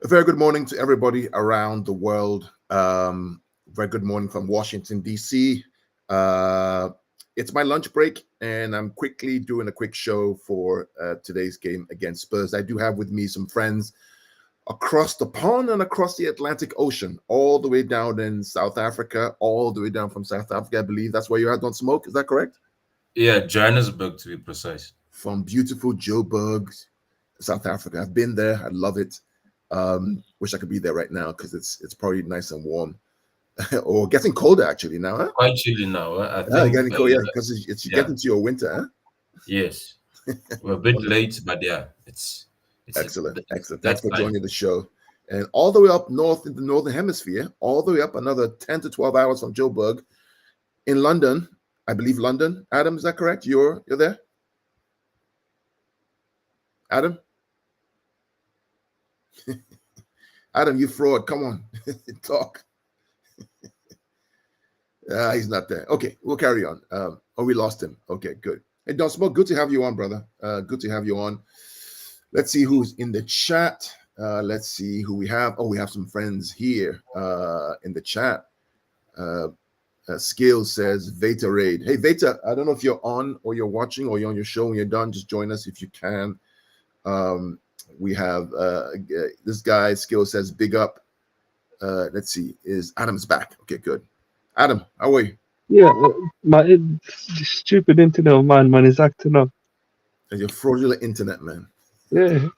A very good morning to everybody around the world. Very good morning from Washington, D.C. Uh, it's my lunch break, and I'm quickly doing a quick show for today's game against Spurs. I do have with me some friends across the pond and across the Atlantic Ocean, all the way down in South Africa, all the way down from South Africa. I believe that's where you are, Don't Smoke. Is that correct? Yeah, Johannesburg to be precise. From beautiful Joburg, South Africa. I've been there. I love it. Wish I could be there right now because it's probably nice and warm, or getting colder actually now. Huh? Quite chilly now. I Yeah, think, getting cold. Yeah, because it's yeah, getting to your winter. yes, we're a Huh? bit Wonderful. late, but yeah, it's Excellent, excellent. Thanks that for time. joining the show. And all the way up north in the northern hemisphere, all the way up another 10 to 12 hours from Joburg in London. I believe London. Adam, is that correct? You're there? Adam? Adam, you fraud. Come on. Talk. He's not there. Okay, we'll carry on. We lost him. Okay, good. Hey, Don Smoke, good to have you on, brother. Good to have you on. Let's see who's in the chat. Let's see who we have. Oh, we have some friends here in the chat. Skill says Veta Raid. Hey, Veta, I don't know if you're on or you're watching or you're on your show. When you're done, just join us if you can. We have this guy, Skill says big up. Let's see, is Adam's back? Okay, good. Adam, how are you? Yeah, stupid internet of mine, man, is acting up. And your fraudulent internet, man. Yeah,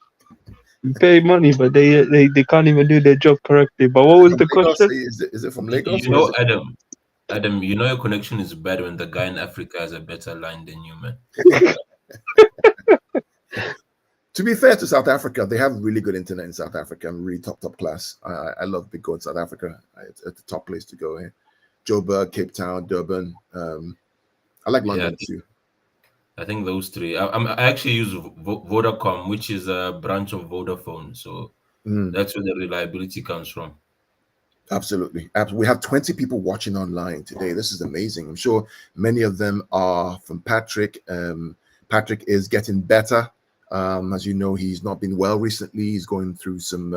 you pay money, but they can't even do their job correctly. But what was From the Lagos? question? Is it from You, Lagos you or is know, it? Adam, you know your connection is bad when the guy in Africa has a better line than you, man. To be fair to South Africa, they have really good internet in South Africa and really top class. I love big go in South Africa. It's the top place to go in. Joburg, Cape Town, Durban. I like Yeah, London too. I think those three. I actually use Vodacom, which is a branch of Vodafone, so Mm, that's where the reliability comes from. absolutely. We have 20 people watching online today. This is amazing. I'm sure many of them are from Patrick. Patrick is getting better. As you know, he's not been well recently. He's going through some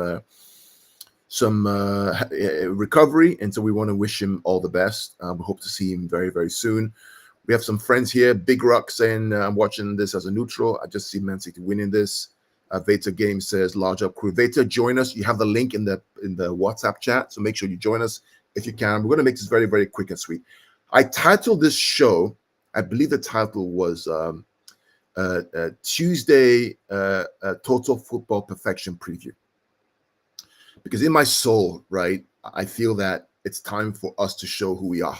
recovery, and so we want to wish him all the best. We hope to see him very, very soon. We have some friends here. Big Rock saying, I'm watching this as a neutral. I just see Man City winning this. Veta Game says, large up crew. Veta, join us. You have the link in the WhatsApp chat, so make sure you join us if you can. We're going to make this very, very quick and sweet. I titled this show, I believe the title was Tuesday Total Football Perfection Preview. Because in my soul, right, I feel that it's time for us to show who we are.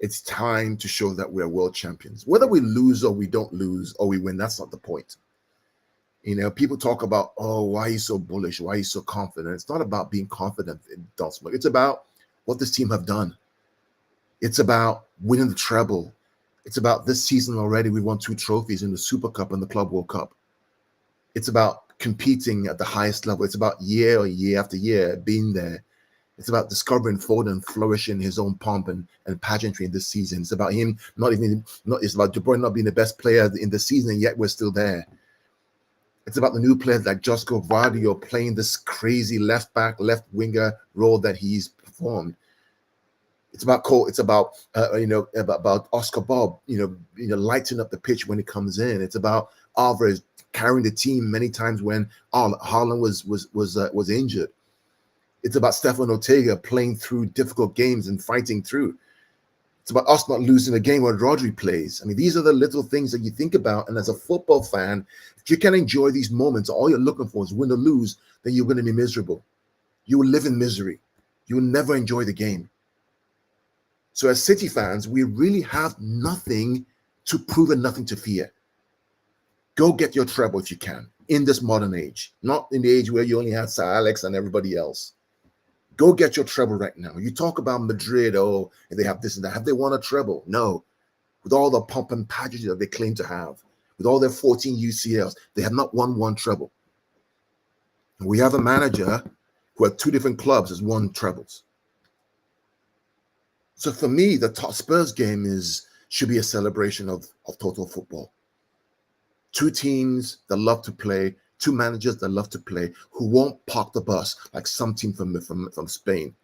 It's time to show that we're world champions. Whether we lose or we don't lose or we win, that's not the point. You know, people talk about, oh, why are you so bullish? Why are you so confident? It's not about being confident in Donsmore. It's about what this team have done. It's about winning the treble. It's about this season already. We won 2 trophies in the Super Cup and the Club World Cup. It's about competing at the highest level. It's about year after year being there. It's about discovering Foden flourishing his own pomp and pageantry in this season. It's about him it's about De Bruyne not being the best player in the season, and yet we're still there. It's about the new players like Josko Vardio playing this crazy left back, left winger role that he's performed. It's about Cole. It's about about Oscar Bob. Lighting up the pitch when he comes in. It's about Alvarez carrying the team many times when Haaland was injured. It's about Stefan Ortega playing through difficult games and fighting through. It's about us not losing a game when Rodri plays. I mean, these are the little things that you think about. And as a football fan, if you can enjoy these moments, all you're looking for is win or lose, then you're going to be miserable. You will live in misery. You will never enjoy the game. So as City fans, we really have nothing to prove and nothing to fear. Go get your treble if you can in this modern age, not in the age where you only had Sir Alex and everybody else. Go get your treble right now. You talk about Madrid, oh, they have this and that. Have they won a treble? No. With all the pomp and pageantry that they claim to have, with all their 14 UCLs, they have not won 1 treble. And we have a manager who at 2 different clubs has won trebles. So for me, the Spurs game should be a celebration of total football. 2 teams that love to play, two managers that love to play, who won't park the bus like some team from Spain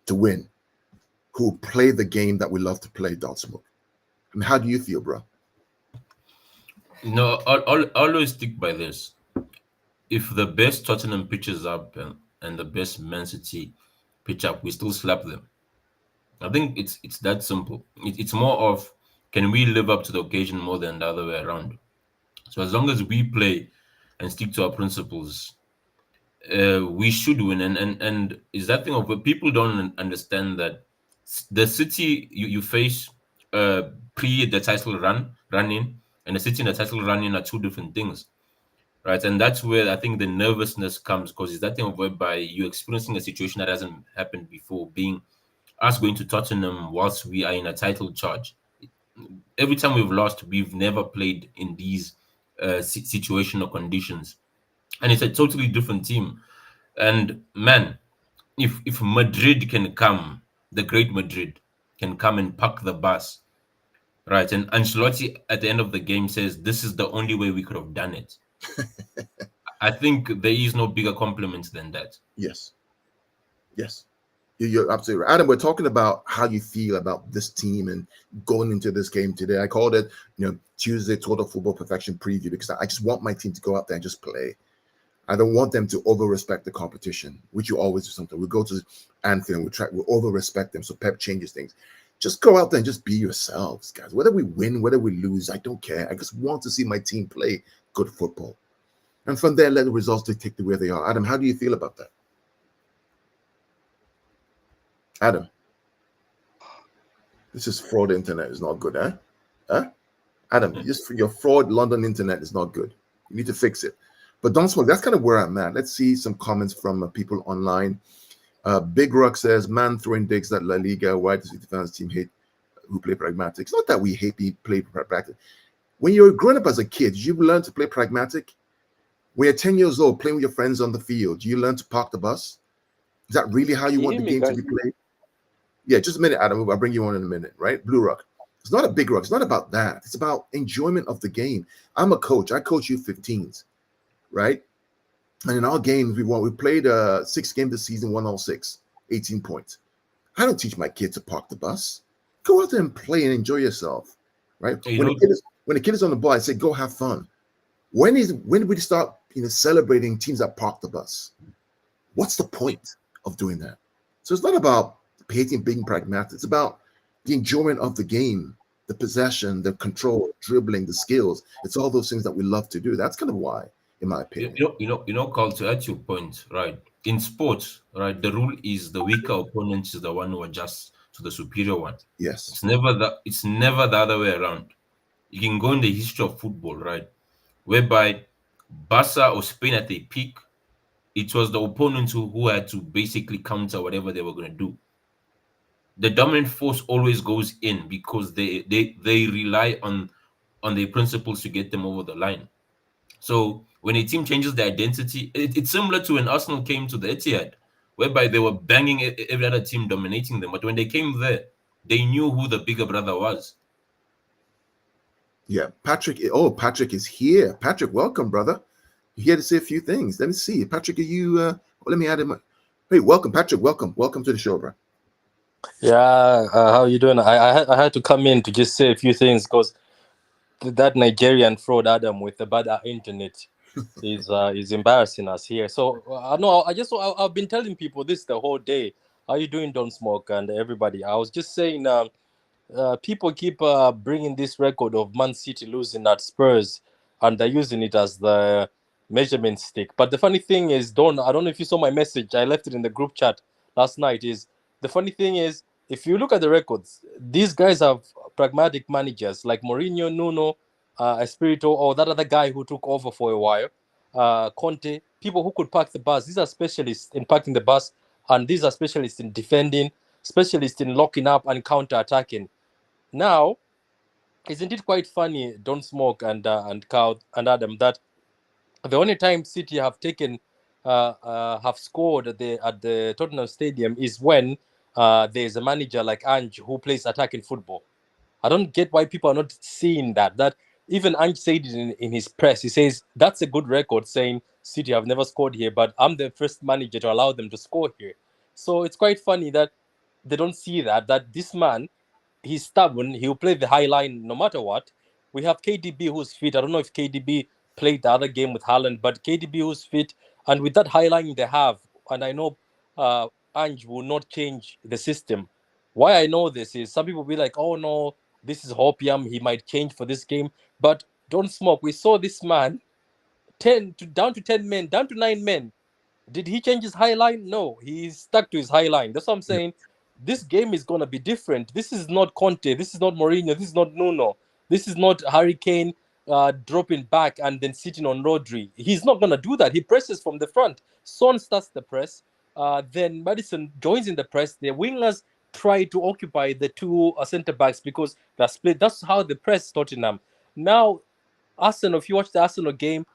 to win, who play the game that we love to play, Don Smoke. I mean, how do you feel, bro? No, I'll always stick by this. If the best Tottenham pitches up and the best Man City pitch up, we still slap them. I think it's that simple. It's more of, can we live up to the occasion more than the other way around? So as long as we play and stick to our principles, we should win. And is that thing of where people don't understand that the City you face pre the title run in, and the City and the title run in are two different things, right? And that's where I think the nervousness comes, because it's that thing of whereby you're experiencing a situation that hasn't happened before, being us going to Tottenham whilst we are in a title charge. Every time we've lost, we've never played in these situational conditions, and it's a totally different team. And man, if Madrid can come, the great Madrid can come and park the bus, right? And Ancelotti at the end of the game says, "This is the only way we could have done it." I think there is no bigger compliment than that. Yes. Yes. You're absolutely right. Adam, we're talking about how you feel about this team and going into this game today. I called it, Tuesday Total Football Perfection Preview, because I just want my team to go out there and just play. I don't want them to over-respect the competition, which you always do something. We go to Anfield, we over-respect them, so Pep changes things. Just go out there and just be yourselves, guys. Whether we win, whether we lose, I don't care. I just want to see my team play good football. And from there, let the results dictate the way they are. Adam, how do you feel about that? Adam, this is fraud internet. Is not good, eh? Huh? Adam, your fraud London internet is not good. You need to fix it. But don't smoke. That's kind of where I'm at. Let's see some comments from people online. Big Rock says, "Man throwing digs at La Liga. Why does the fans team hate who play pragmatic?" It's not that we hate people play pragmatic. When you're growing up as a kid, did you learn to play pragmatic? When you're 10 years old, playing with your friends on the field, do you learn to park the bus? Is that really how you want the game to be played? Yeah, just a minute, Adam. I'll bring you on in a minute, right? Blue Rock. It's not a big rock. It's not about that. It's about enjoyment of the game. I'm a coach. I coach U15s, right? And in our games, we played 6 games this season, won all 6, 18 points. I don't teach my kid to park the bus. Go out there and play and enjoy yourself, right? When a kid is on the ball, I say, go have fun. When did we start celebrating teams that park the bus? What's the point of doing that? So it's not about hating being pragmatic. It's about the enjoyment of the game, the possession, the control, dribbling, the skills. It's all those things that we love to do. That's kind of why, in my opinion. Carl, to add to your point, right? In sports, right, the rule is the weaker opponent is the one who adjusts to the superior one. Yes. It's never the other way around. You can go in the history of football, right? Whereby Barca or Spain at their peak, it was the opponent who had to basically counter whatever they were going to do. The dominant force always goes in because they rely on their principles to get them over the line. So when a team changes their identity, it's similar to when Arsenal came to the Etihad, whereby they were banging every other team, dominating them. But when they came there, they knew who the bigger brother was. Yeah, Patrick. Oh, Patrick is here. Patrick, welcome, brother. You're here to say a few things. Let me see. Patrick, are you? Let me add him. Hey, welcome, Patrick. Welcome to the show, bro. Yeah, how you doing? I had to come in to just say a few things because that Nigerian fraud Adam with the bad internet is embarrassing us here. So no, I've been telling people this the whole day. How you doing, Don't Smoke, and everybody? I was just saying, people keep bringing this record of Man City losing at Spurs, and they're using it as the measurement stick. But the funny thing is, I don't know if you saw my message. I left it in the group chat last night. The funny thing is, if you look at the records, these guys have pragmatic managers like Mourinho, Nuno, Espirito, or that other guy who took over for a while, Conte, people who could park the bus. These are specialists in parking the bus, and these are specialists in defending, specialists in locking up and counter-attacking. Now, isn't it quite funny, Don't Smoke and Carl and Adam, that the only time City have taken have scored at the Tottenham Stadium is when there's a manager like Ange who plays attacking football. I don't get why people are not seeing that. That even Ange said it in his press. He says that's a good record, saying City have never scored here, but I'm the first manager to allow them to score here. So it's quite funny that they don't see that this man, he's stubborn. He'll play the high line no matter what. We have KDB who's fit. I don't know if KDB played the other game with Haaland, but KDB who's fit, and with that high line they have, and I know Ange will not change the system. Why I know this is some people be like, oh no, this is Hopium. He might change for this game, but don't smoke. We saw this man down to 10 men, down to 9 men. Did he change his high line? No, he's stuck to his high line. That's what I'm saying. This game is gonna be different. This is not Conte. This is not Mourinho. This is not Nuno. This is not Harry Kane dropping back and then sitting on Rodri. He's not gonna do that. He presses from the front. Son starts the press. Then Madison joins in the press. The wingers try to occupy the two centre backs because they're split. That's how they press Tottenham. Now, Arsenal, if you watch the Arsenal game,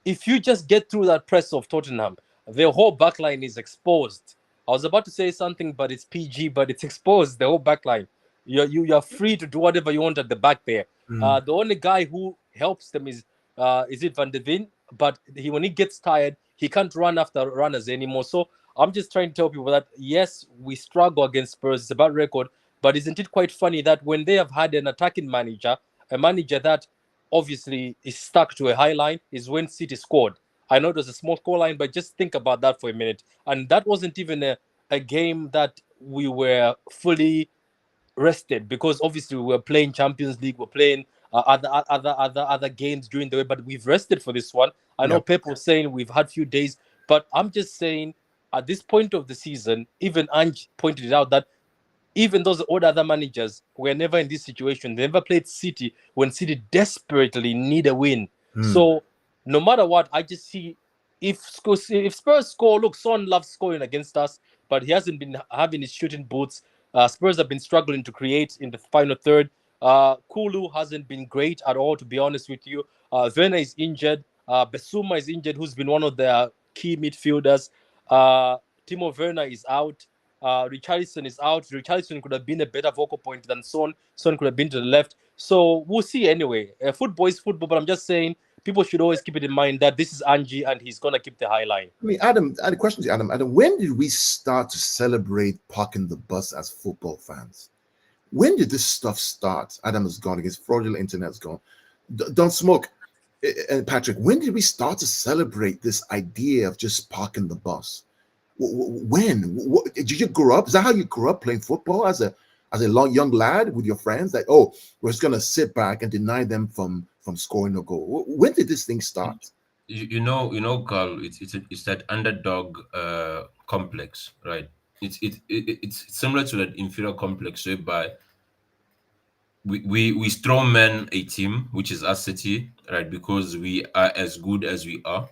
if you just get through that press of Tottenham, their whole backline is exposed. I was about to say something, but it's PG, but it's exposed, the whole backline. You're free to do whatever you want at the back there. The only guy who helps them is it Van de Ven, but when he gets tired, he can't run after runners anymore. So I'm just trying to tell people that, yes, we struggle against Spurs. It's a bad record, but isn't it quite funny that when they have had an attacking manager, a manager that obviously is stuck to a high line, is when City scored. I know it was a small score line, but just think about that for a minute. And that wasn't even a game that we were fully rested, because obviously we were playing Champions League, we're playing other games during the way, but we've rested for this one. I know Pep was saying we've had few days, but I'm just saying at this point of the season, even Ange pointed it out that even those old other managers were never in this situation. They never played City when City desperately need a win. So no matter what, I just see if Spurs score, look, Son loves scoring against us, but he hasn't been having his shooting boots. Spurs have been struggling to create in the final third. Kulu hasn't been great at all, to be honest with you. Werner is injured. Besuma is injured, who's been one of their key midfielders. Timo Werner is out. Richarlison is out. Richarlison could have been a better focal point than Son. Son could have been to the left. So we'll see anyway. Football is football, but I'm just saying people should always keep it in mind that this is Angie and he's going to keep the high line. I mean, Adam, I had a question to Adam. Adam, when did we start to celebrate parking the bus as football fans? When did this stuff start? Adam is gone. His fraudulent internet's gone. Don't smoke. And Patrick, when did we start to celebrate this idea of just parking the bus? When? Did you grow up? Is that how you grew up playing football as a young lad with your friends? Like, oh, we're just gonna sit back and deny them from scoring a goal. When did this thing start? You know, Carl. It's that underdog complex, right? It's similar to that inferior complex whereby we strawman a team, which is our City, right? Because we are as good as we are.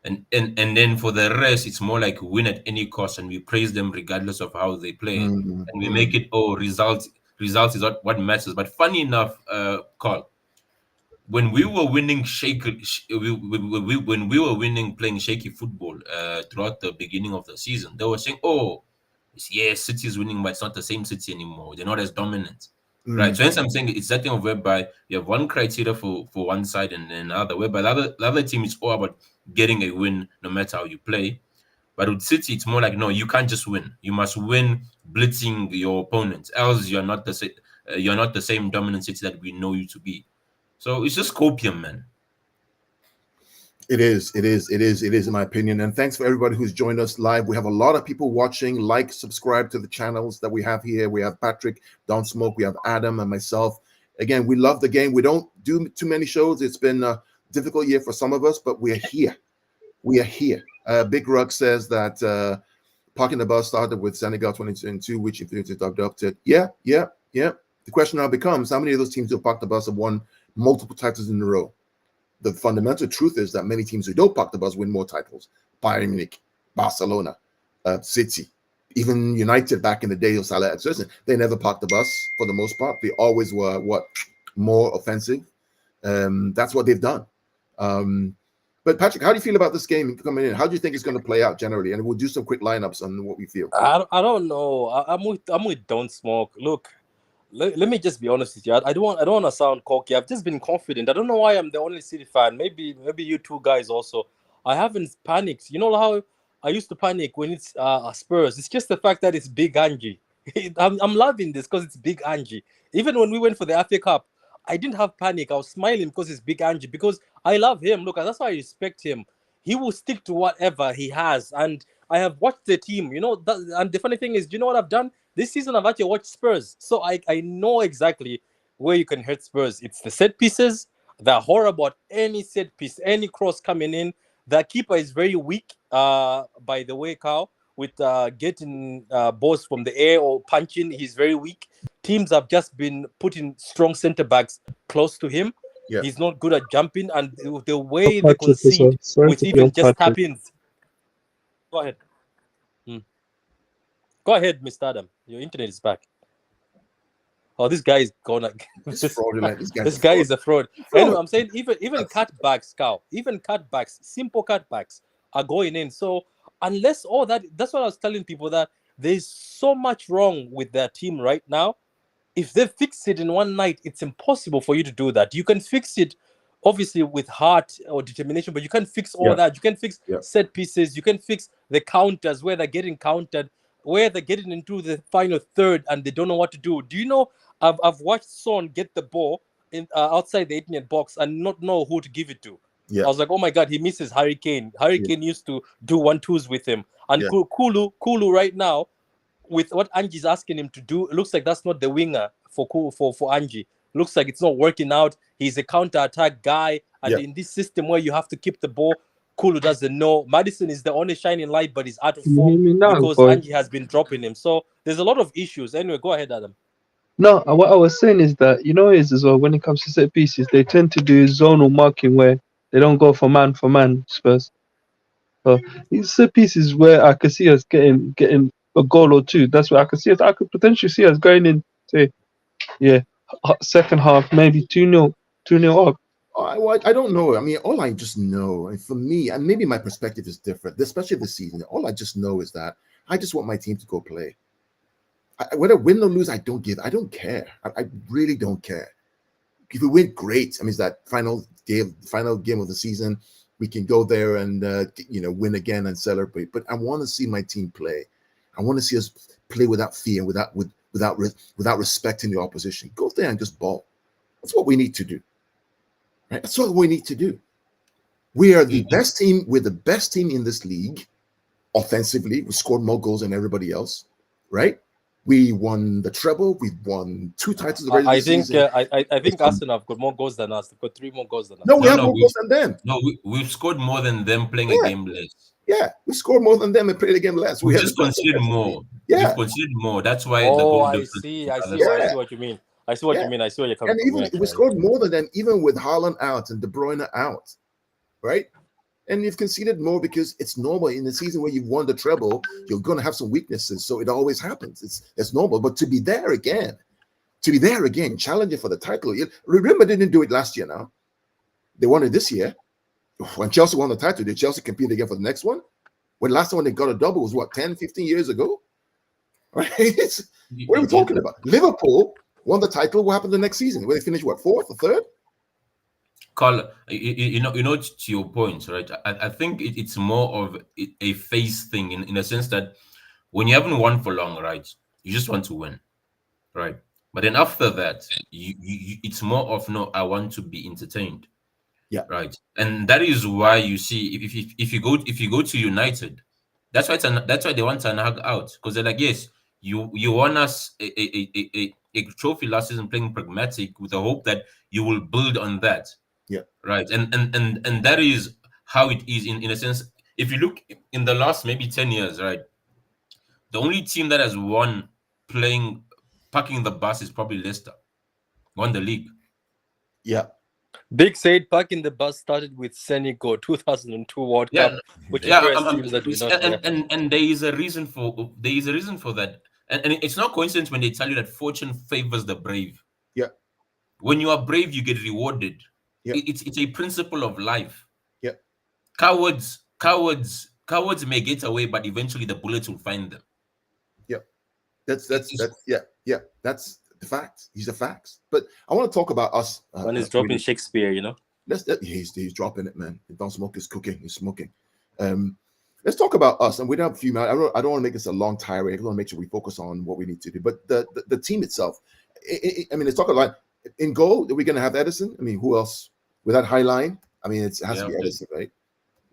And then for the rest, it's more like win at any cost, and we praise them regardless of how they play, and we make it results is what matters. But funny enough, Carl, when we were winning when we were winning playing shaky football throughout the beginning of the season, they were saying, "Oh, yes, City is winning, but it's not the same City anymore. They're not as dominant." Right. So hence I'm saying it's that thing of whereby you have one criteria for one side and then another, whereby the other team is all about getting a win no matter how you play. But with City, it's more like, no, you can't just win. You must win blitzing your opponents, else you're not the same dominant City that we know you to be. So it's just copium, man. It is, in my opinion. And thanks for everybody who's joined us live. We have a lot of people watching. Like, subscribe to the channels that we have here. We have Patrick, Don't Smoke, we have Adam and myself. Again, we love the game. We don't do too many shows. It's been a difficult year for some of us, but we're here. We are here. Big Rug says that parking the bus started with Senegal 2022, which Infinity dug up to. Yeah. The question now becomes, how many of those teams who parked the bus have won multiple titles in a row? The fundamental truth is that many teams who don't park the bus win more titles. Bayern Munich, Barcelona, City, even United back in the day of Salah Exertion, they never parked the bus for the most part. They always were more offensive. That's what they've done. But Patrick, how do you feel about this game coming in? How do you think it's going to play out generally? And we'll do some quick lineups on what we feel. I don't know. I'm with Don't Smoke. Look, let me just be honest with you. I don't want to sound cocky. I've just been confident. I don't know why I'm the only City fan. Maybe you two guys also. I haven't panicked. You know how I used to panic when it's Spurs. It's just the fact that it's Big Angie. I'm loving this because it's Big Angie. Even when we went for the FA Cup, I didn't have panic. I was smiling because it's Big Angie, because I love him. Look, that's why I respect him. He will stick to whatever he has. And I have watched the team, and the funny thing is, do you know what I've done? This season, I've actually watched Spurs. So I know exactly where you can hurt Spurs. It's the set pieces. They're horrible at any set piece, any cross coming in. The keeper is very weak, by the way, Carl, with getting balls from the air or punching. He's very weak. Teams have just been putting strong centre backs close to him. Yeah. He's not good at jumping, and the way they Patrick as well. concede Sorry with to be even on just Patrick. tap-ins. Go ahead. Go ahead, Mr. Adam. Your internet is back. Oh, this guy is gonna. It's fraudulent. This guy is a fraud. Fraud. Anyway, I'm saying even cutbacks, Cal, even cutbacks, simple cutbacks are going in. So unless all that's what I was telling people, that there's so much wrong with their team right now. If they fix it in one night, it's impossible for you to do that. You can fix it, obviously, with heart or determination, but you can't fix all that. You can fix set pieces. You can fix the counters where they're getting countered, where they're getting into the final third and they don't know what to do. Do you know? I've watched Son get the ball in outside the 18-yard box and not know who to give it to. Yeah. I was like, oh my God, he misses Harry Kane. Harry Kane used to do 1-2s with him. And Kulu right now, with what Angie's asking him to do, it looks like that's not the winger for Angie. Looks like it's not working out. He's a counter-attack guy. And in this system where you have to keep the ball, Kulu doesn't know. Madison is the only shining light, but he's out of form because Angie has been dropping him. So there's a lot of issues. Anyway, go ahead, Adam. No, what I was saying is that, is as well, when it comes to set pieces, they tend to do zonal marking where they don't go for man, Spurs. So these set pieces where I could see us getting a goal or two. That's where I could potentially see us going in, say, second half, maybe 2-0 up. I don't know. I mean, all I just know, and for me, and maybe my perspective is different, especially this season, all I just know is that I just want my team to go play. Whether win or lose, I don't care. I really don't care. If we win, great. I mean, it's that final game of the season. We can go there and win again and celebrate. But I want to see my team play. I want to see us play without fear, without respecting the opposition. Go there and just ball. That's what we need to do. Right? That's what we need to do. We are the best team. We're the best team in this league. Offensively, we scored more goals than everybody else. Right? We won the treble. We won 2 titles already. I think Arsenal have got more goals than us. They've got 3 more goals than us. No, we have more goals than them. No, we've scored more than them playing a game less. Yeah, we scored more than them and played a game less. We just conceded more. Yeah. We've conceded more. That's why the Oh, goal I difference. see what you mean. I see what you mean. I see what you're coming And from. even we scored more than them, even with Haaland out and De Bruyne out, right? And you've conceded more because it's normal in the season where you've won the treble. You're going to have some weaknesses, so it always happens. It's normal. But to be there again, challenging for the title. Remember, they didn't do it last year. Now they won it this year. When Chelsea won the title, did Chelsea compete again for the next one? When last time they got a double was what, 10, 15 years ago? Right? What are we talking about? Liverpool won the title. What happened the next season? Where they finished, what, 4th or 3rd? Carl, to your point, right? I think it's more of a phase thing in a sense that when you haven't won for long, right, you just want to win, right? But then after that, it's more of, no, I want to be entertained, right? And that is why you see if you go to United, that's why they want to hug out, because they're like, yes, you won us a trophy last season playing pragmatic with the hope that you will build on that. Yeah. Right. And that is how it is in a sense. If you look in the last maybe 10 years, right, the only team that has won parking the bus is probably Leicester. Won the league. Yeah. Big said parking the bus started with Senegal 2002 World Cup, which is teams that do not. And there is a reason for that. And it's not coincidence when they tell you that fortune favors the brave. Yeah. When you are brave, you get rewarded. Yeah. It's a principle of life. Yeah. Cowards may get away, but eventually the bullets will find them. Yeah. That's the facts. These are facts. But I want to talk about us. One is dropping Shakespeare, He's dropping it, man. Don't smoke is cooking. He's smoking. Let's talk about us, and we don't have a few minutes. I don't want to make this a long tirade. I want to make sure we focus on what we need to do. But the team itself, I mean, let's talk about in goal. Are we going to have Edison? I mean, who else with that high line? I mean, it has to be Edison, right?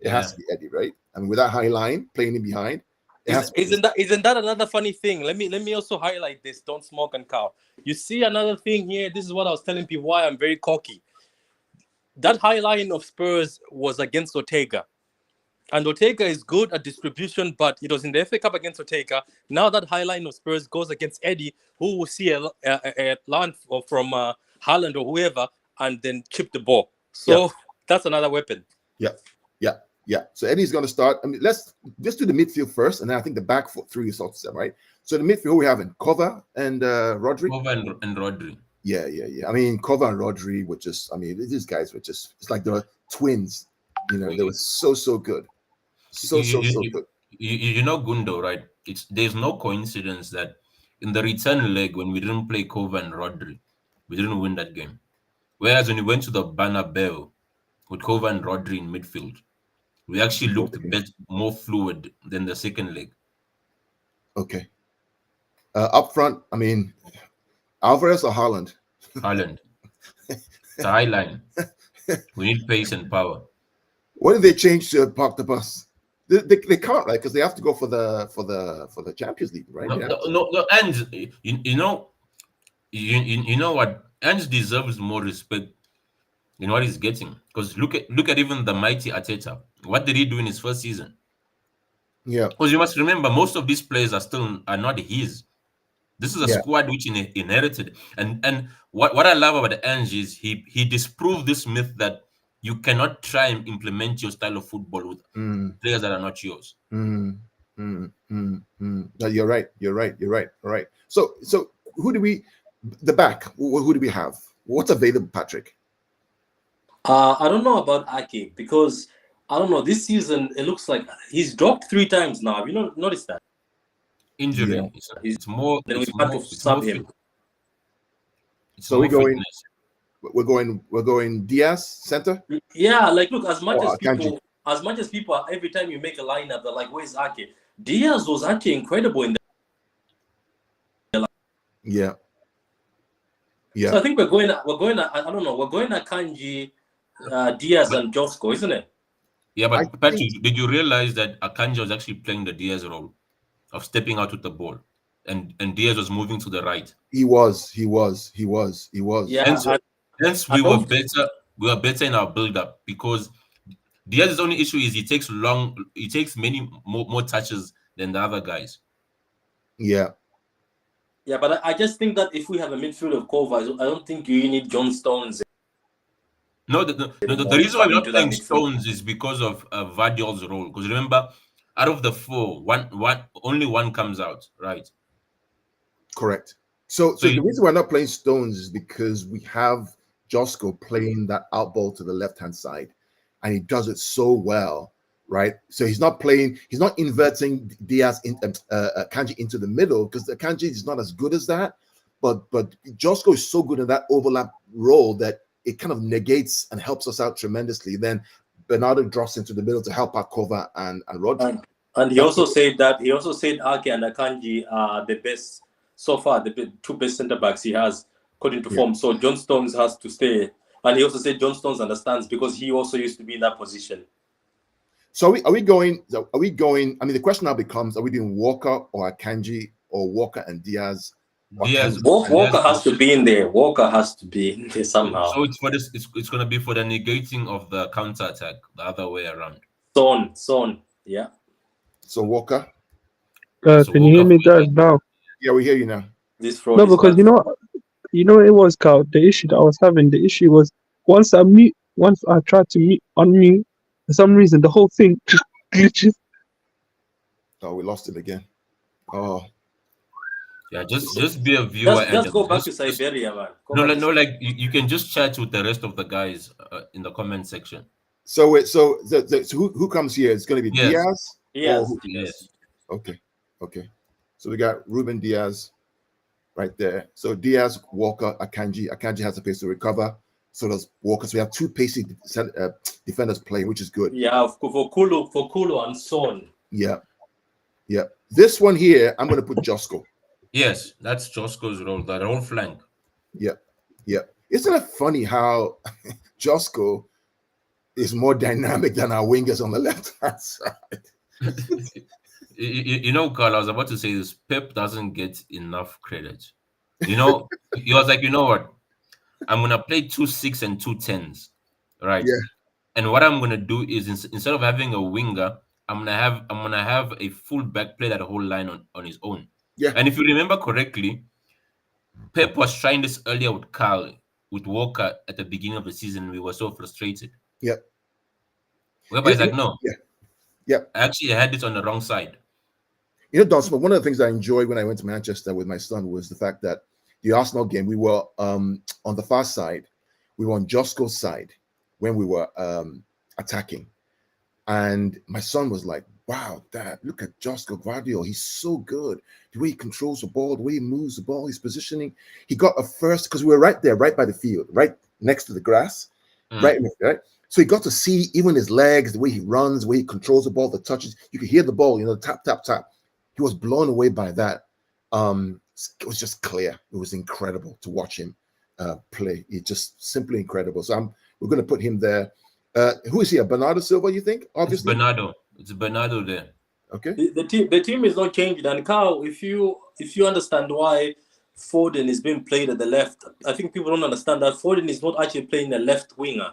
It has to be Eddie, right? I mean, with that high line playing in behind. Isn't that another funny thing? Let me also highlight this. Don't smoke and cow. You see another thing here. This is what I was telling people why I'm very cocky. That high line of Spurs was against Ortega. And Ortega is good at distribution, but it was in the FA Cup against Ortega. Now that high line of Spurs goes against Eddie, who will see a line from Haaland or whoever, and then chip the ball. So that's another weapon. Yeah. So Eddie's going to start. I mean, let's just do the midfield first, and then I think the back three is also right. So the midfield, who we having? Kova and Rodri. Kova and Rodri. Yeah. I mean, Kova and Rodri were just. I mean, these guys were just. It's like the twins. You know, they were so good. So good. You know Gundo, right? There's no coincidence that in the return leg when we didn't play Kova and Rodri, we didn't win that game. Whereas when we went to the Bernabeu with Kova and Rodri in midfield, we actually looked more fluid than the second leg. Okay. Up front, I mean, Alvarez or Haaland? Haaland. It's a high line. We need pace and power. What did they change to park the bus? They can't, right? Because they have to go for the Champions League, right? No, and you know what? Ange deserves more respect in what he's getting. Because look at even the mighty Arteta. What did he do in his first season? Yeah. Because you must remember, most of these players are not his. This is a squad which he inherited. And what I love about Ange is he disproved this myth that you cannot try and implement your style of football with players that are not yours. No, you're right. All right. So who do we the back? Who do we have? What's available, Patrick? I don't know about Ake because I don't know. This season it looks like he's dropped 3 times now. Have you noticed that? Injury. Yeah. It's more. Then we have to sub him. So we're going Diaz center. Yeah, like look, as much as people every time you make a lineup, they're like, "Where's Ake?" Diaz was actually incredible in the. Yeah. So I think we're going. I don't know. We're going at Akanji, Diaz, and Josko, isn't it? Yeah, but Patrick, did you realize that Akanji was actually playing the Diaz role of stepping out with the ball, and Diaz was moving to the right? He was. Yeah. Hence, we were better. We were better in our build-up because Diaz's only issue is he takes many more touches than the other guys. Yeah. Yeah, but I just think that if we have a midfield of Kova, I don't think you need John Stones. No, the reason why we're not playing Stones is because of Vardiol's role. Because remember, out of the 4, only one comes out, right? Correct. So the reason we're not playing Stones is because we have Josko playing that out ball to the left-hand side, and he does it so well, right? So he's not inverting Diaz Kanji into the middle because the Kanji is not as good as that, but Josko is so good in that overlap role that it kind of negates and helps us out tremendously. Then Bernardo drops into the middle to help out Kova and Rodri. And he also said Ake and Akanji are the best so far, the 2 best centre backs he has according to form. So John Stones has to stay. And he also said John Stones understands because he also used to be in that position. So are we going? I mean, the question now becomes: are we doing Walker or Akanji or Walker and Diaz? Walker has to be in there. Walker has to be in there somehow. So it's for this. It's going to be for the negating of the counter attack, the other way around. Son, yeah. So Walker. Can you hear me, guys? Now. Yeah, we hear you now. No, because you know it was Carl. The issue that I was having. The issue was once I tried to unmute, for some reason the whole thing just glitches. Oh, we lost it again. Oh. Yeah, just be a viewer. Just go back to Siberia, man. No, like you can just chat with the rest of the guys in the comment section. So who comes here? It's going to be Diaz. Yes. Okay. So we got Ruben Diaz right there. So Diaz, Walker, Akanji. Akanji has a pace to recover. So does Walker. So we have two pacey defenders playing, which is good. Yeah, for Kulu and Son. Yeah. This one here, I'm going to put Josko. Yes, that's Josko's role, the whole flank. Yeah. Isn't it funny how Josko is more dynamic than our wingers on the left-hand side? You know, Carl, I was about to say this. Pep doesn't get enough credit. You know, he was like, you know what? I'm gonna play 2 6 and 2 10s, right? Yeah. And what I'm gonna do is instead of having a winger, I'm gonna have a full back play that whole line on his own. Yeah. And if you remember correctly, Pep was trying this earlier with Carl, with Walker at the beginning of the season. We were so frustrated. Yeah. Whereby he's like, no, Yeah. I actually had this on the wrong side. You know, Don Smith, one of the things I enjoyed when I went to Manchester with my son was the fact that the Arsenal game, we were on the far side. We were on Josko's side when we were attacking. And my son was like, wow, Dad, look at Josko Guardiola. He's so good. The way he controls the ball, the way he moves the ball, his positioning. He got a first, because we were right there, right by the field, right next to the grass, right. So he got to see even his legs, the way he runs, the way he controls the ball, the touches. You could hear the ball, tap, tap, tap. He was blown away by that. It was just clear. It was incredible to watch him play. It's just simply incredible. So we're going to put him there. Who is here? Bernardo Silva, you think? Obviously. It's Bernardo there. Okay. The team is not changing. And Carl, if you understand why Foden is being played at the left, I think people don't understand that Foden is not actually playing a left winger.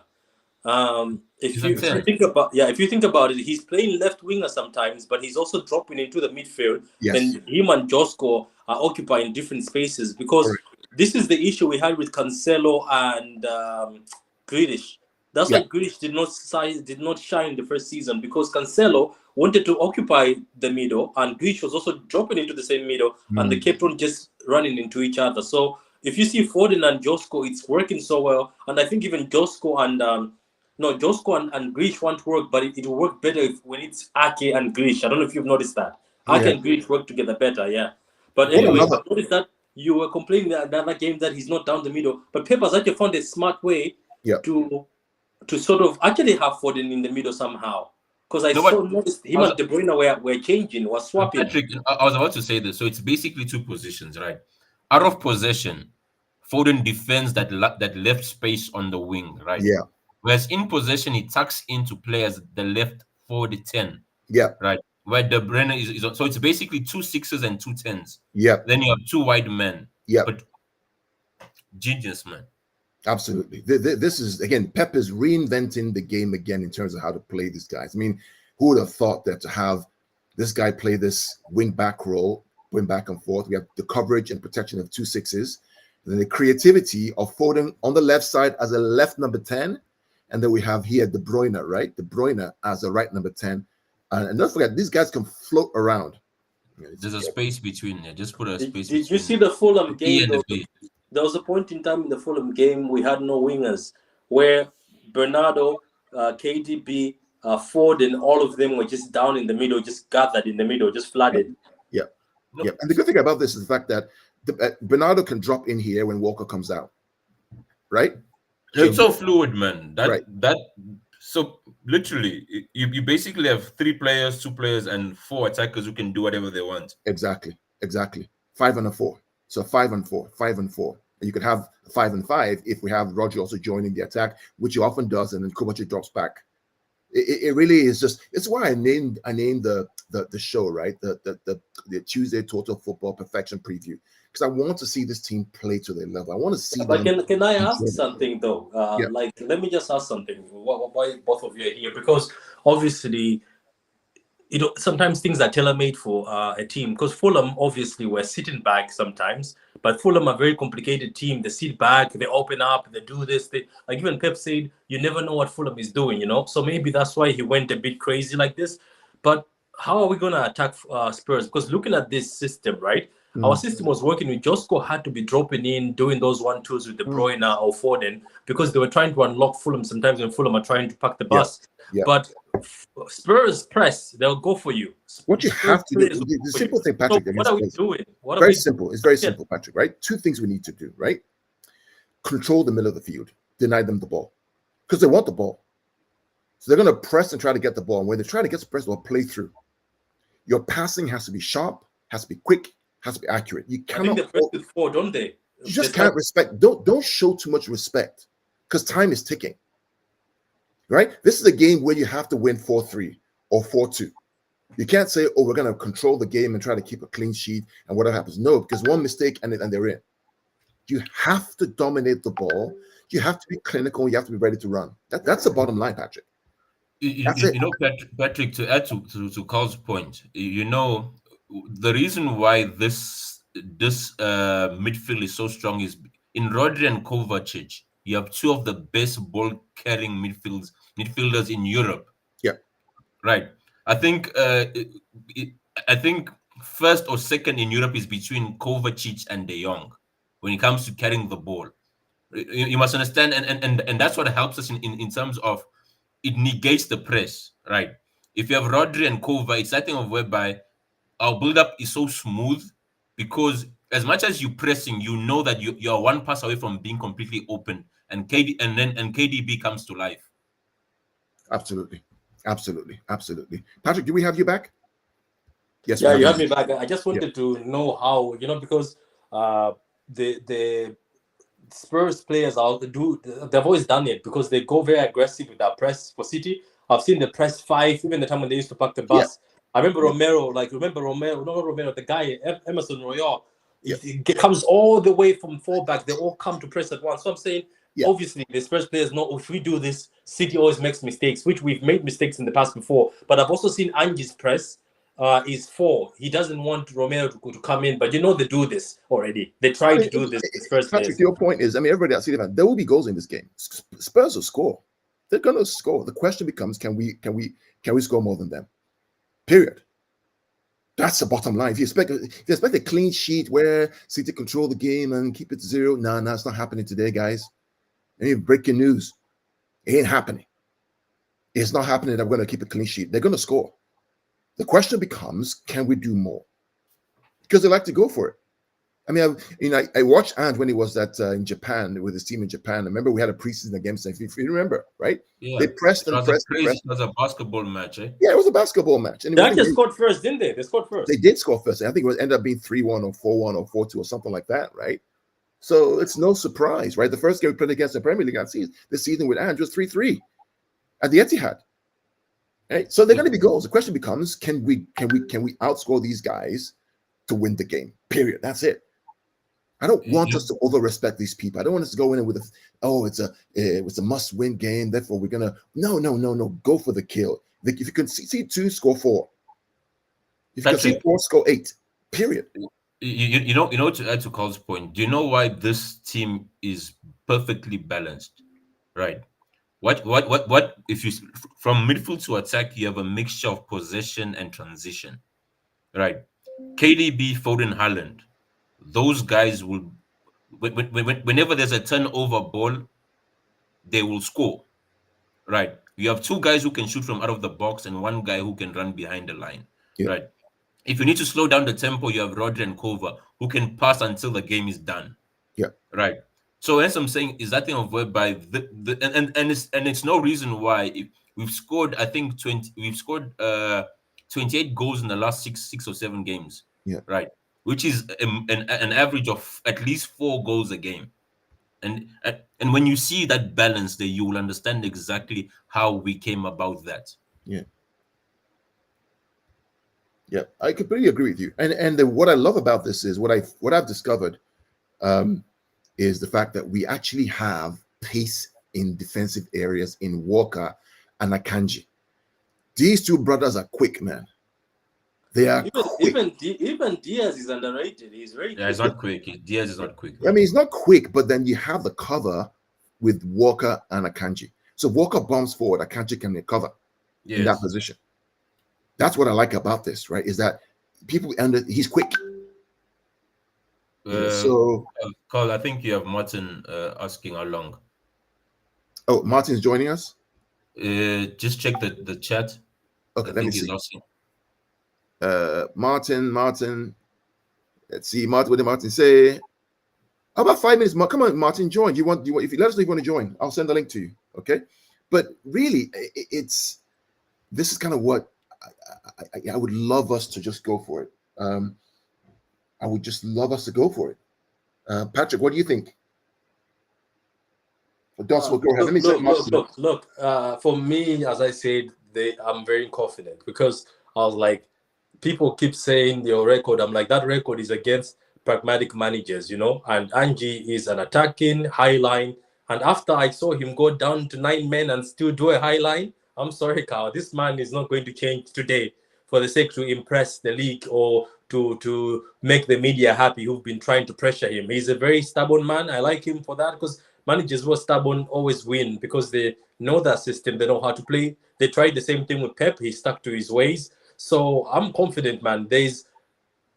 If you think about it, he's playing left winger sometimes, but he's also dropping into the midfield. Yes. And him and Josko are occupying different spaces, because this is the issue we had with Cancelo and Grealish. That's why Grealish did not shine the first season, because Cancelo wanted to occupy the middle, and Grealish was also dropping into the same middle, and they kept on just running into each other. So if you see Foden and Josko, it's working so well, and I think even Josko and Grealish won't work, but it will work better when it's Ake and Grealish. I don't know if you've noticed that. Ake and Grealish work together better, But anyway, I noticed that you were complaining that the other game that he's not down the middle, but Pep has actually found a smart way to sort of actually have Foden in the middle somehow. Because I noticed him and De Bruyne were changing, were swapping. Patrick, I was about to say this. So it's basically two positions, right? Out of possession, Foden defends that left space on the wing, right? Yeah. Whereas in possession, he tucks into players the left for the 10. Yeah. Right. Where De Bruyne is so it's basically 2 6s and 2 10s. Yeah. Then you have 2 wide men. Yeah. But genius, man. Absolutely. This is, again, Pep is reinventing the game again in terms of how to play these guys. I mean, who would have thought that to have this guy play this wing back role, wing back and forth? We have the coverage and protection of 2 6s. Then the creativity of Foden on the left side as a left number 10. And then we have here De Bruyne, right? De Bruyne as a right number 10. And don't forget, these guys can float around. There's a space between there. Just put a space between. Did you see the Fulham game? There was a point in time in the Fulham game we had no wingers, where Bernardo, KDB, Foden, all of them were just down in the middle, just gathered in the middle, just flooded. Yeah. Yeah. And the good thing about this is the fact that Bernardo can drop in here when Walker comes out. Right? No, it's so fluid, man. So literally, you basically have 3 players, 2 players, and 4 attackers who can do whatever they want. Exactly. 5 and a 4. So 5 and 4, 5 and 4. And you could have 5 and 5 if we have Roger also joining the attack, which he often does, and then Kovacic drops back. It really is just. It's why I named the show, right? The Tuesday Total Football Perfection Preview, because I want to see this team play to their level. I want to see. But can I ask something though? Like, let me just ask something. Why both of you are here? Because obviously, sometimes things are tailor-made for a team. Because Fulham obviously were sitting back sometimes, but Fulham are a very complicated team. They sit back, they open up, they do this. Like even Pep said, you never know what Fulham is doing. So maybe that's why he went a bit crazy like this. But how are we going to attack Spurs? Because looking at this system, right? Our system was working with Josko had to be dropping in, doing those 1-2s with De Bruyne or Foden, because they were trying to unlock Fulham sometimes when Fulham are trying to pack the bus. Yeah. But Spurs press, they'll go for you. What you have to do, the simple thing, Patrick. So what are we doing? Very simple. It's very simple, Patrick, right? 2 things we need to do, right? Control the middle of the field. deny them the ball because they want the ball. So they're going to press and try to get the ball. And when they try to get the press, they'll play through. Your passing has to be sharp, has to be quick, has to be accurate. You I think cannot. they press with 4, don't they? You just can't respect. Don't show too much respect because time is ticking. Right? This is a game where you have to win 4-3 or 4-2. You can't say, "Oh, we're going to control the game and try to keep a clean sheet and whatever happens." No, because one mistake and they're in. You have to dominate the ball. You have to be clinical. You have to be ready to run. That's the bottom line, Patrick. You know, Patrick, to add to Carl's point, you know, the reason why this midfield is so strong is in Rodri and Kovacic. You have two of the best ball carrying midfielders in Europe. Yeah, right. I think first or second in Europe is between Kovacic and De Jong when it comes to carrying the ball. You must understand, and that's what helps us in terms of it negates the press, right? If you have Rodri and Kova, it's that thing of whereby our build-up is so smooth because as much as you're pressing, you know that you're one pass away from being completely open, and KDB comes to life. Absolutely. Patrick, do we have you back? Yes. Yeah, you have me back. I just wanted to know how, because the Spurs players they've always done it because they go very aggressive with that press for City. I've seen the press 5, even the time when they used to park the bus. Yeah. I remember Romero, the guy, Emerson Royal, it comes all the way from 4 back. They all come to press at once. So I'm saying, obviously, the Spurs players know if we do this, City always makes mistakes, which we've made mistakes in the past before. But I've also seen Ange's press is 4. He doesn't want Romero to come in, but they do this already. They try to do this. Spurs Patrick, your point is, everybody at City fan, there will be goals in this game. Spurs will score. They're going to score. The question becomes, can we score more than them? Period. That's the bottom line. If you expect a clean sheet where City control the game and keep it 0, no, it's not happening today, guys. Breaking news. It ain't happening. It's not happening that we're going to keep a clean sheet. They're going to score. The question becomes, can we do more? Because they like to go for it. I watched Ant when he was in Japan with his team in Japan. I remember we had a preseason against them. If you remember, right? Yeah. They pressed and pressed. It was a basketball match, eh? Yeah, it was a basketball match. And they actually scored first, didn't they? They scored first. They did score first. I think it ended up being 3-1 or 4-1 or 4-2 or something like that, right? So it's no surprise, right? The first game we played against the Premier League this season with Ant was 3-3 at the Etihad. Right? So they're going to be goals. The question becomes, can we outscore these guys to win the game? Period. That's it. I don't want us to over-respect these people. I don't want us to go in with it's a must-win game. Therefore, we're gonna no. Go for the kill. If you can see 2, score 4. If you can see 4, score 8. Period. You know. To add to Carl's point, do you know why this team is perfectly balanced? Right. What if you from midfield to attack, you have a mixture of possession and transition, right? KDB, Foden, Haaland, those guys will, whenever there's a turnover ball, they will score, right? You have 2 guys who can shoot from out of the box and 1 guy who can run behind the line, right? If you need to slow down the tempo, you have Rodri and Kova who can pass until the game is done, right? So as I'm saying, is that thing of whereby it's no reason why if we've scored, I think 28 goals in the last six or 7 games, right? Which is an average of at least 4 goals a game, and when you see that balance there, you will understand exactly how we came about that. Yeah, I completely agree with you. And what I love about this is what I've discovered. Is the fact that we actually have pace in defensive areas in Walker and Akanji. These 2 brothers are quick, man. They are quick. Even Diaz is underrated. He's very quick. He's not quick. Diaz is not quick. He's not quick, but then you have the cover with Walker and Akanji. So Walker bombs forward, Akanji can recover in that position. That's what I like about this, right? Is that he's quick. Carl, I think you have Martin asking how long. Oh, Martin's joining us? Just check the chat. Okay, let me see. Martin. Let's see, Martin. What did Martin say? How about 5 minutes? Come on, Martin, join. If you let us know if you want to join, I'll send the link to you. Okay. But really, this is kind of what I would love us to just go for it. I would just love us to go for it. Patrick, what do you think? Go ahead. Let me look. For me, as I said, I'm very confident because I was like, people keep saying your record. I'm like, that record is against pragmatic managers, and Angie is an attacking high line. And after I saw him go down to 9 men and still do a high line, I'm sorry, Carl, this man is not going to change today for the sake to impress the league or to make the media happy who've been trying to pressure him. He's a very stubborn man. I like him for that because managers who are stubborn always win because they know that system. They know how to play. They tried the same thing with Pep. He stuck to his ways. So I'm confident, man. There's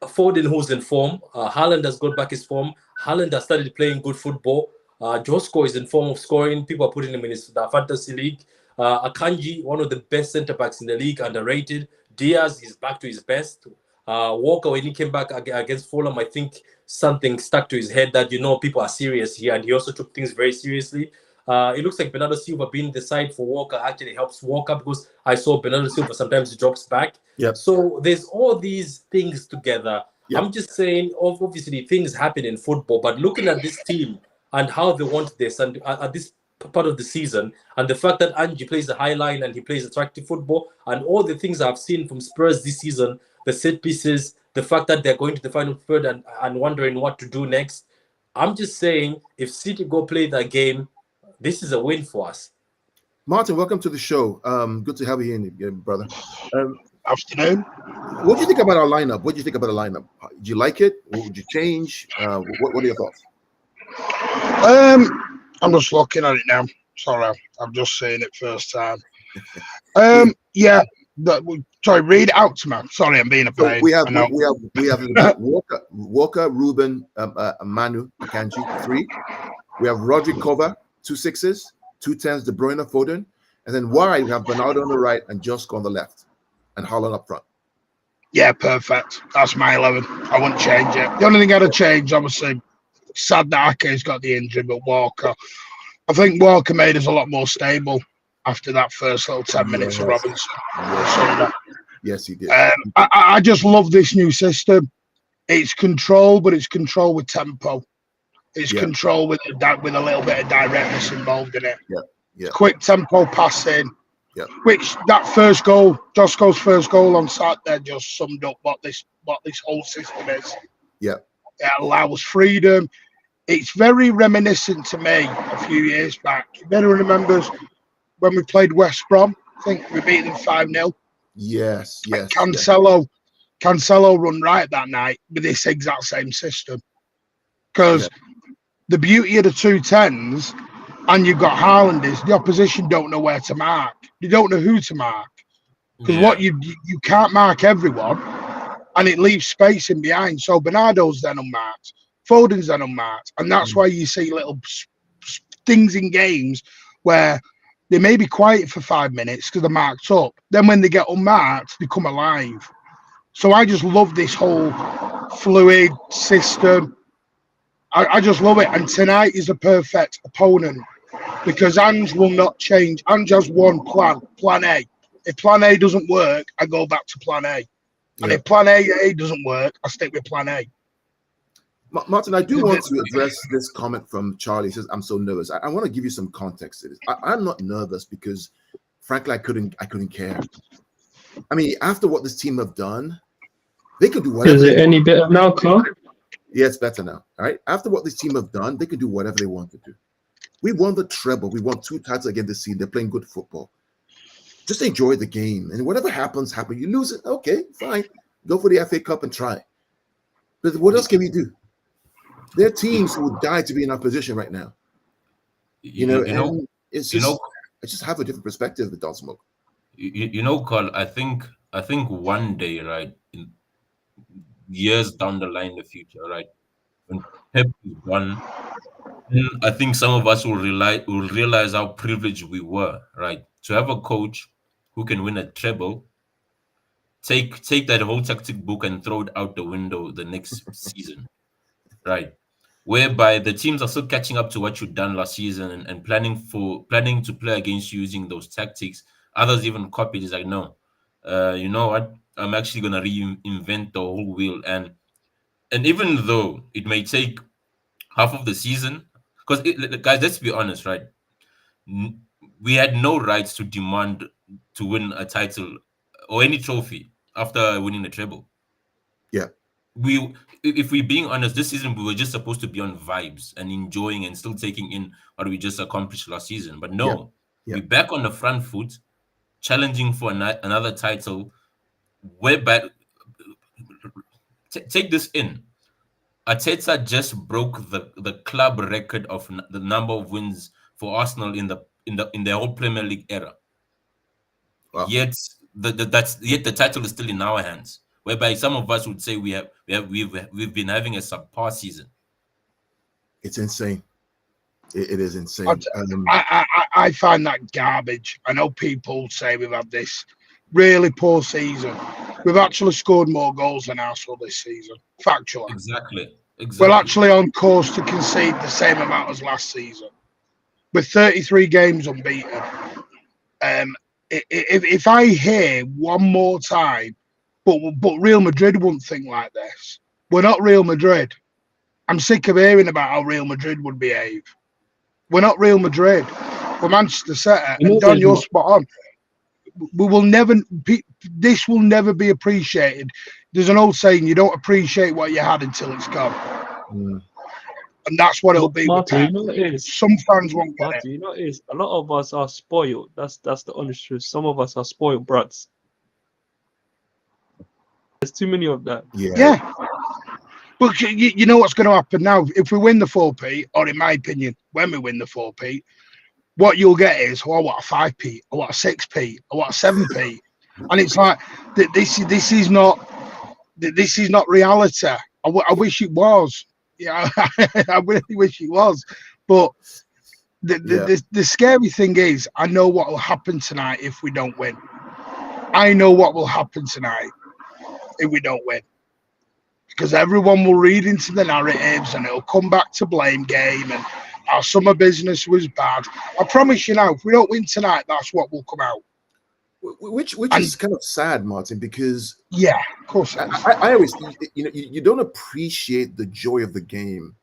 Foden who's in form. Haaland has got back his form. Haaland has started playing good football. Josko is in form of scoring. People are putting him in his fantasy league. Akanji, one of the best centre backs in the league, underrated. Diaz is back to his best. Walker, when he came back against Fulham, I think something stuck to his head that people are serious here, and he also took things very seriously. It looks like Bernardo Silva being the side for Walker actually helps Walker because I saw Bernardo Silva sometimes drops back. Yep. So there's all these things together. Yep. I'm just saying, obviously things happen in football, but looking at this team and how they want this and at this part of the season, and the fact that Angie plays the high line and he plays attractive football, and all the things I've seen from Spurs this season, the set pieces, the fact that they're going to the final third and wondering what to do next. I'm just saying, if City go play that game, this is a win for us. Martin, welcome to the show. Good to have you in, brother. Afternoon. What do you think about our lineup? What do you think about the lineup? Do you like it? Would you change? What are your thoughts? I'm just looking at it now. Sorry, I'm just saying it first time. Yeah. Sorry, read it out to me. Sorry, I'm being a pain. So we have Walker, Ruben, Manu, Akanji, 3. We have Rodri Kova, 2 6s, 2 10s, De Bruyne, Foden, and then wide we have Bernardo on the right and Josko on the left, and Haaland up front. Yeah, perfect. That's my 11. I wouldn't change it. The only thing I'd have changed, obviously, sad that Ake's got the injury, but Walker. I think Walker made us a lot more stable after that first little 10 minutes of Robinson. Yes, he did. I just love this new system. It's control, but it's control with tempo. It's control with a little bit of directness involved in it. Yeah. Quick tempo passing. Yeah. Which that first goal, Josko's first goal on Saturday, just summed up what this whole system is. Yeah. It allows freedom. It's very reminiscent to me a few years back. If anyone remembers when we played West Brom, I think we beat them 5-0. Yes. Cancelo run right that night with this exact same system. Because the beauty of the 2 10s, and you've got Haaland, is the opposition don't know where to mark. They don't know who to mark. Because what you can't mark everyone, and it leaves space in behind. So Bernardo's then unmarked, Foden's then unmarked, and that's why you see little things in games where they may be quiet for 5 minutes because they're marked up. Then when they get unmarked, they come alive. So I just love this whole fluid system. I just love it. And tonight is a perfect opponent because Ange will not change. Ange has one plan A. If plan A doesn't work, I go back to plan A. And if plan A doesn't work, I stick with plan A. Martin, I do want to address this comment from Charlie. He says, I'm so nervous. I want to give you some context to this. I'm not nervous because, frankly, I couldn't care. I mean, after what this team have done, they could do whatever. Is it any better now, Clark? Yeah, it's better now. All right. After what this team have done, they could do whatever they want to do. We won the treble. We won 2 titles again this season. They're playing good football. Just enjoy the game. And whatever happens. You lose it. Okay, fine. Go for the FA Cup and try. But what else can we do? There are teams who would die to be in our position right now. It's just I just have a different perspective with Don Smoke. Carl, I think one day, right, in years down the line in the future, right, when Pep is gone, then I think some of us will realize how privileged we were, right, to have a coach who can win a treble. Take that whole tactic book and throw it out the window the next season, right? whereby the teams are still catching up to what you've done last season and planning to play against you using those tactics. Others even copied. It's like, no, you know what? I'm actually gonna reinvent the whole wheel. And even though it may take half of the season, because guys, let's be honest, right? We had no rights to demand to win a title or any trophy after winning the treble. Yeah. If we're being honest, this season we were just supposed to be on vibes and enjoying and still taking in what we just accomplished last season. But no, Yeah. we're back on the front foot, challenging for another title. Whereby, take this in. Arteta just broke the club record of the number of wins for Arsenal in the whole Premier League era. Wow. Yet the title is still in our hands. Whereby some of us would say we've been having a subpar season. It's insane. It is insane. I find that garbage. I know people say we've had this really poor season. We've actually scored more goals than Arsenal this season. Factually. Exactly. We're actually on course to concede the same amount as last season. With 33 games unbeaten. If I hear one more time, but Real Madrid wouldn't think like this. We're not Real Madrid. I'm sick of hearing about how Real Madrid would behave. We're not Real Madrid. We're Manchester City. And Don, you're spot on. We will never. This will never be appreciated. There's an old saying: you don't appreciate what you had until it's gone. And that's what it'll be. Martin, you know what it is? Some fans won't get it. You know what it is? A lot of us are spoiled. That's the honest truth. Some of us are spoiled brats. There's too many of that. Yeah. But you know what's going to happen now? If we win the 4P, or in my opinion, when we win the 4P, what you'll get is, oh, I want a 5P, I want a 6P, I want a 7P. And it's like, this is not reality. I wish it was. Yeah, I really wish it was. But the scary thing is, I know what will happen tonight if we don't win. I know what will happen tonight if we don't win. Because everyone will read into the narratives and it'll come back to blame game and our summer business was bad. I promise you now, if we don't win tonight, that's what will come out. Which is kind of sad, Martin, because of course I always think, you don't appreciate the joy of the game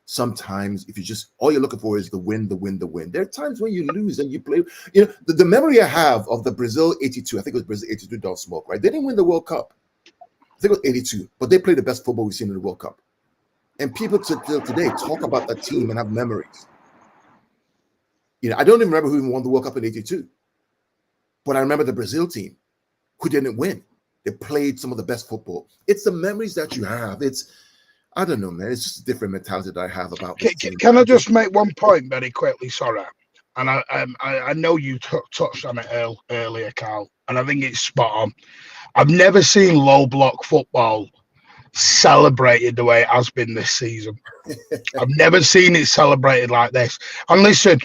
sometimes if you just all you're looking for is the win. There are times when you lose and you play. The memory I have of the Brazil 82, I think it was Brazil 82, don't smoke, right? They didn't win the World Cup. I think it was 82, but they played the best football we've seen in the World Cup. And people till today talk about that team and have memories. I don't even remember who even won the World Cup in 82. But I remember the Brazil team who didn't win. They played some of the best football. It's the memories that you have. I don't know, man. It's just a different mentality that I have about this team. Can I just make one point very quickly? Sorry. And I know you touched on it earlier, Carl, and I think it's spot on. I've never seen low block football celebrated the way it has been this season. I've never seen it celebrated like this. And listen,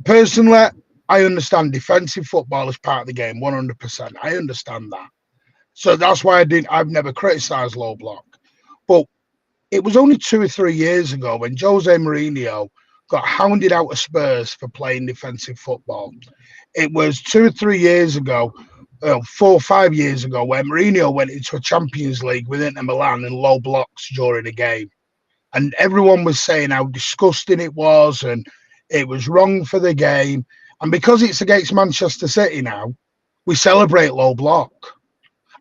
personally, I understand defensive football is part of the game, 100%. I understand that. So that's why I've never criticised low block. But it was only 2 or 3 years ago when Jose Mourinho got hounded out of Spurs for playing defensive football. It was 2 or 3 years ago, 4 or 5 years ago, where Mourinho went into a Champions League with Inter Milan in low blocks during a game. And everyone was saying how disgusting it was and it was wrong for the game. And because it's against Manchester City now, we celebrate low block.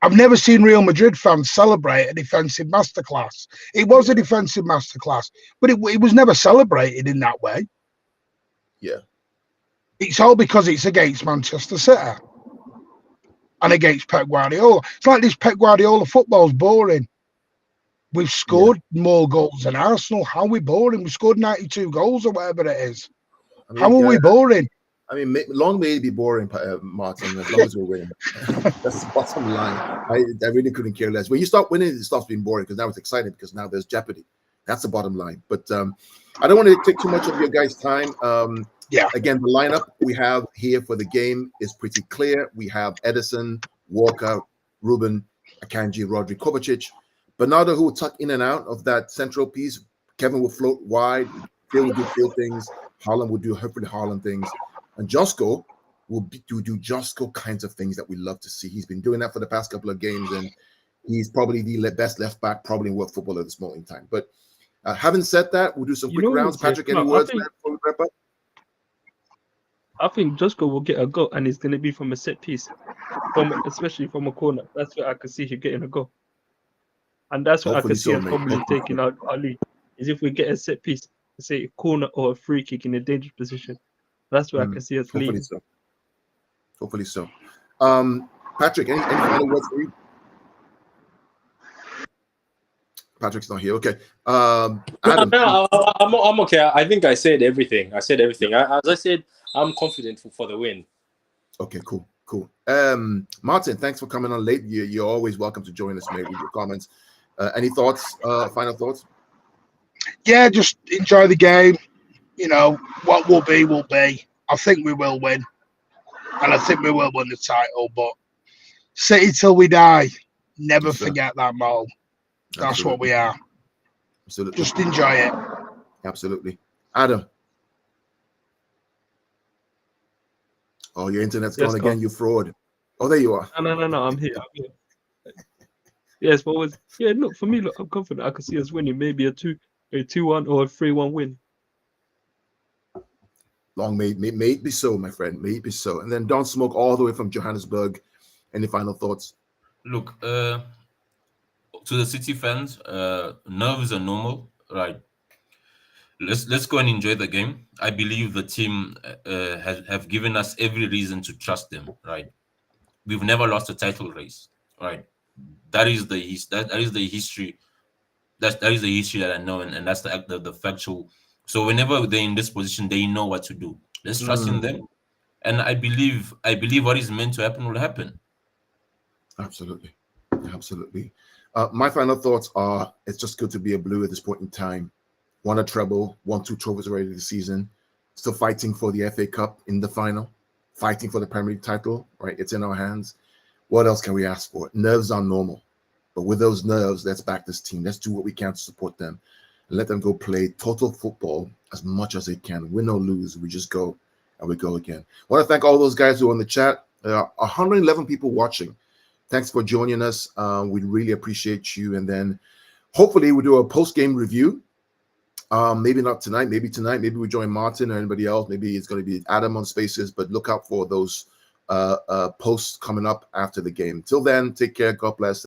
I've never seen Real Madrid fans celebrate a defensive masterclass. It was a defensive masterclass, but it was never celebrated in that way. Yeah. It's all because it's against Manchester City and against Pep Guardiola. It's like this Pep Guardiola football's boring. We've scored more goals than Arsenal. How are we boring? We scored 92 goals or whatever it is. How are we boring? I mean, long may it be boring, Martin, as long as we're winning. That's the bottom line. I really couldn't care less. When you start winning, it stops being boring because now it's exciting because now there's jeopardy. That's the bottom line. But I don't want to take too much of your guys' time. Again, the lineup we have here for the game is pretty clear. We have Edison, Walker, Ruben, Akanji, Rodri, Kovacic. Bernardo, who will tuck in and out of that central piece, Kevin will float wide. Phil will do Phil things. Haaland will do hopefully Haaland things. And Josko will do Josko kinds of things that we love to see. He's been doing that for the past couple of games, and he's probably the best left back probably in world football at this moment in time. But having said that, we'll do some quick rounds. Patrick, any words before we wrap up? I think Josko will get a goal, and it's going to be from a set piece, especially from a corner. That's where I can see him getting a goal. And that's what I can see us probably taking out our lead, is if we get a set piece, say a corner or a free kick in a dangerous position. That's where I can see us leading. Hopefully so. Patrick, any final words for you? Patrick's not here. Okay. Adam. No, I'm okay. I think I said everything. As I said, I'm confident for the win. Okay, cool. Martin, thanks for coming on late. You're always welcome to join us, mate, with your comments. Any thoughts, final thoughts? Yeah, just enjoy the game. You know, what will be, will be. I think we will win. And I think we will win the title. But City till we die. Never forget that, Mo. That's what we are. Absolutely. Just enjoy it. Absolutely. Adam. Oh, your internet's gone again, you fraud. Oh, there you are. No, I'm here. Yes, but look, for me, look, I'm confident I can see us winning. Maybe a 2-1 or a 3-1 win. Long may it be so, my friend. May it be so. And then Don Smoke all the way from Johannesburg. Any final thoughts? Look, to the City fans, nerves are normal, right? Let's go and enjoy the game. I believe the team have given us every reason to trust them, right? We've never lost a title race, right? That is the history. That is the history that I know, and that's the factual. So whenever they're in this position, they know what to do. Let's trust in them, and I believe what is meant to happen will happen. Absolutely. My final thoughts are: it's just good to be a Blue at this point in time. Won a treble, won 2 trophies already this season. Still fighting for the FA Cup in the final, fighting for the Premier League title. Right, it's in our hands. What else can we ask for? Nerves are normal, but with those nerves, let's back this team. Let's do what we can to support them. Let them go play total football as much as they can. Win or lose, we just go and we go again. I want to thank all those guys who are on the chat. There are 111 people watching. Thanks for joining us. We really appreciate you. And then hopefully we'll do a post-game review. Maybe not tonight, maybe tonight. Maybe we join Martin or anybody else. Maybe it's going to be Adam on Spaces, but look out for those posts coming up after the game. Till then, take care. God bless.